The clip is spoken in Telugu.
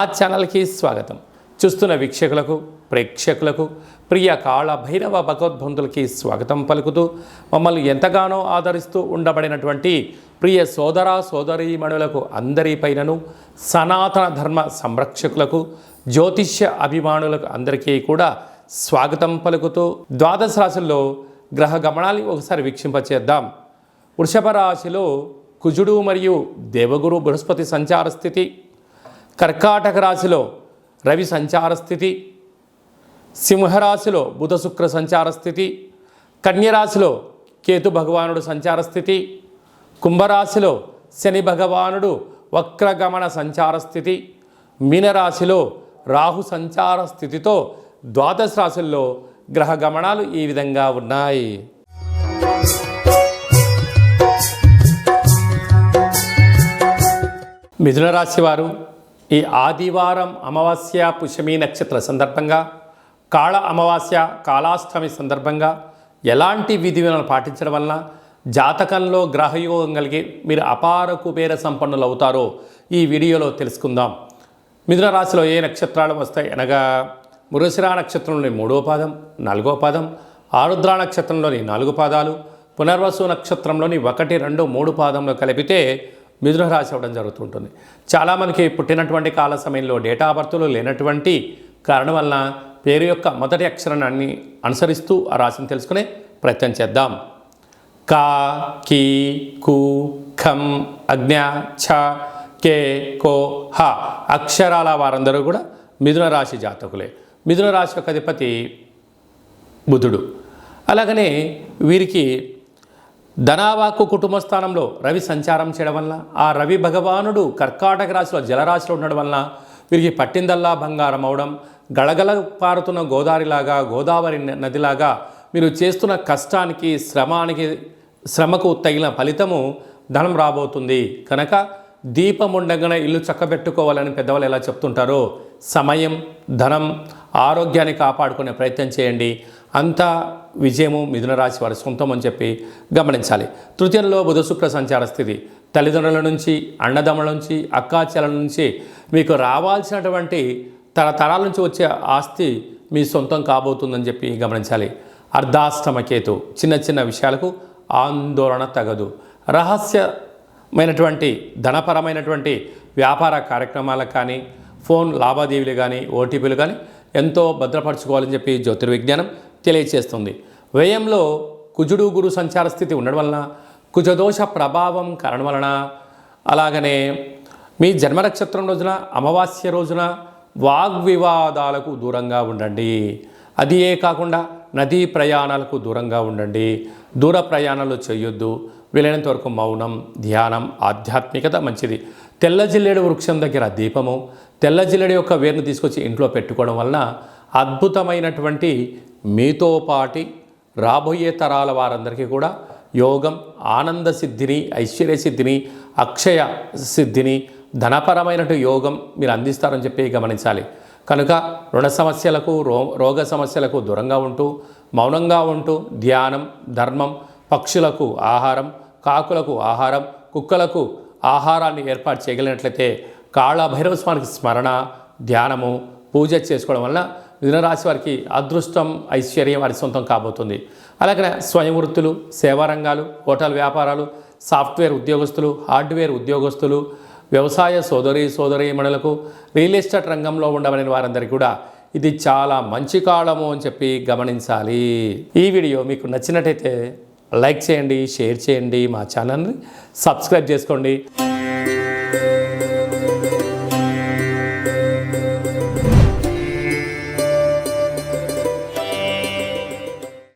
ఆ ఛానల్కి స్వాగతం. చూస్తున్న వీక్షకులకు ప్రేక్షకులకు ప్రియ కాళ భైరవ భగవద్బంధులకి స్వాగతం పలుకుతూ మమ్మల్ని ఎంతగానో ఆదరిస్తూ ఉండబడినటువంటి ప్రియ సోదర సోదరీమణులకు అందరిపైనను సనాతన ధర్మ సంరక్షకులకు జ్యోతిష్య అభిమానులకు అందరికీ కూడా స్వాగతం పలుకుతూ ద్వాదశ రాశుల్లో గ్రహ గమనాన్ని ఒకసారి వీక్షింపచేద్దాం. వృషభ రాశిలో కుజుడు మరియు దేవగురు బృహస్పతి సంచార స్థితి, కర్కాటక రాశిలో రవి సంచార స్థితి, సింహరాశిలో బుధ శుక్ర సంచార స్థితి, కన్యరాశిలో కేతు భగవానుడు సంచార స్థితి, కుంభరాశిలో శని భగవానుడు వక్రగమన సంచార స్థితి, మీనరాశిలో రాహు సంచార స్థితితో ద్వాదశ రాశుల్లో గ్రహ గమనాలు ఈ విధంగా ఉన్నాయి. మిథున రాశి వారు ఈ ఆదివారం అమావాస్య పుష్యమి నక్షత్ర సందర్భంగా, కాళ అమావాస్య కాళాష్టమి సందర్భంగా ఎలాంటి విధి విధానాలు పాటించడం వలన జాతకంలో గ్రహయోగం కలిగి మీరు అపార కుబేర సంపన్నులు అవుతారో ఈ వీడియోలో తెలుసుకుందాం. మిథున రాశిలో ఏ నక్షత్రాలు వస్తాయి అనగా మృగశిర నక్షత్రంలోని 3వ పాదం, 4వ పాదం, ఆరుద్ర నక్షత్రంలోని 4 పాదాలు, పునర్వసు నక్షత్రంలోని 1, 2, 3 పాదంలో కలిపితే మిథున రాశి అవ్వడం జరుగుతుంటుంది. చాలామందికి పుట్టినటువంటి కాల సమయంలో డేటా బర్త్లు లేనటువంటి కారణం వలన పేరు యొక్క మొదటి అక్షరాన్ని అనుసరిస్తూ ఆ రాశిని తెలుసుకునే ప్రయత్నం చేద్దాం. కా, కీ, కు, ఖం, అజ్ఞ, ఛ, కే, కో, హ అక్షరాల వారందరూ కూడా మిథున రాశి జాతకులే. మిథున రాశి యొక్క అధిపతి బుధుడు. అలాగనే వీరికి ధనావాకు కుటుంబ స్థానంలో రవి సంచారం చేయడం వలన ఆ రవి భగవానుడు కర్కాటక రాశిలో జలరాశిలో ఉండడం వలన వీరికి పట్టిందల్లా బంగారం అవడం, గళగళ పారుతున్న గోదావరి నదిలాగా మీరు చేస్తున్న కష్టానికి శ్రమకు తగిన ఫలితము ధనం రాబోతుంది. కనుక దీపం ఉండగానే ఇల్లు చక్కబెట్టుకోవాలని పెద్దవాళ్ళు ఎలా చెప్తుంటారో సమయం, ధనం, ఆరోగ్యాన్ని కాపాడుకునే ప్రయత్నం చేయండి. అంతా విజయము మిథున రాశి వారి సొంతం అని చెప్పి గమనించాలి. తృతీయంలో బుధ శుక్ర సంచార స్థితి తల్లిదండ్రుల నుంచి, అన్నదమ్ముల నుంచి, అక్కాచెల నుంచి మీకు రావాల్సినటువంటి తరతరాల నుంచి వచ్చే ఆస్తి మీ సొంతం కాబోతుందని చెప్పి గమనించాలి. అర్ధాష్టమ కేతు చిన్న చిన్న విషయాలకు ఆందోళన తగదు. రహస్యమైనటువంటి ధనపరమైనటువంటి వ్యాపార కార్యక్రమాలకు కానీ, ఫోన్ లావాదేవీలు కానీ, ఓటీపీలు కానీ ఎంతో భద్రపరచుకోవాలని చెప్పి జ్యోతిర్విజ్ఞానం తెలియచేస్తుంది. వ్యయంలో కుజుడు గురు సంచార స్థితి ఉండడం వలన, కుజదోష ప్రభావం కారణం వలన, అలాగనే మీ జన్మ నక్షత్రం రోజున అమావాస్య రోజున వాగ్వివాదాలకు దూరంగా ఉండండి. అదియే కాకుండా నదీ ప్రయాణాలకు దూరంగా ఉండండి. దూర ప్రయాణాలు చేయొద్దు. వీలైనంత వరకు మౌనం, ధ్యానం, ఆధ్యాత్మికత మంచిది. తెల్ల జిల్లేడు వృక్షం దగ్గర దీపము, తెల్ల జిల్లేడు యొక్క వేరును తీసుకొచ్చి ఇంట్లో పెట్టుకోవడం వలన అద్భుతమైనటువంటి మీతో పాటి రాబోయే తరాల వారందరికీ కూడా యోగం, ఆనంద సిద్ధిని, ఐశ్వర్య సిద్ధిని, అక్షయ సిద్ధిని, ధనపరమైనటు యోగం మీరు అందిస్తారని చెప్పి గమనించాలి. కనుక రుణ సమస్యలకు, రోగ సమస్యలకు దూరంగా ఉంటూ, మౌనంగా ఉంటూ ధ్యానం, ధర్మం, పక్షులకు ఆహారం, కాకులకు ఆహారం, కుక్కలకు ఆహారాన్ని ఏర్పాటు చేయగలిగినట్లయితే కాళ భైరవ స్వామికి స్మరణ, ధ్యానము, పూజ చేసుకోవడం వలన మిథున రాశి వారికి అదృష్టం, ఐశ్వర్యం వారి సొంతం కాబోతుంది. అలాగే స్వయం వృత్తులు, సేవా రంగాలు, హోటల్ వ్యాపారాలు, సాఫ్ట్వేర్ ఉద్యోగస్తులు, హార్డ్వేర్ ఉద్యోగస్తులు, వ్యవసాయ సోదరీమణులకు, రియల్ ఎస్టేట్ రంగంలో ఉండబడిన వారందరికీ కూడా ఇది చాలా మంచి కాలము అని చెప్పి గమనించాలి. ఈ వీడియో మీకు నచ్చినట్టయితే లైక్ చేయండి, షేర్ చేయండి, మా ఛానల్ని సబ్స్క్రైబ్ చేసుకోండి.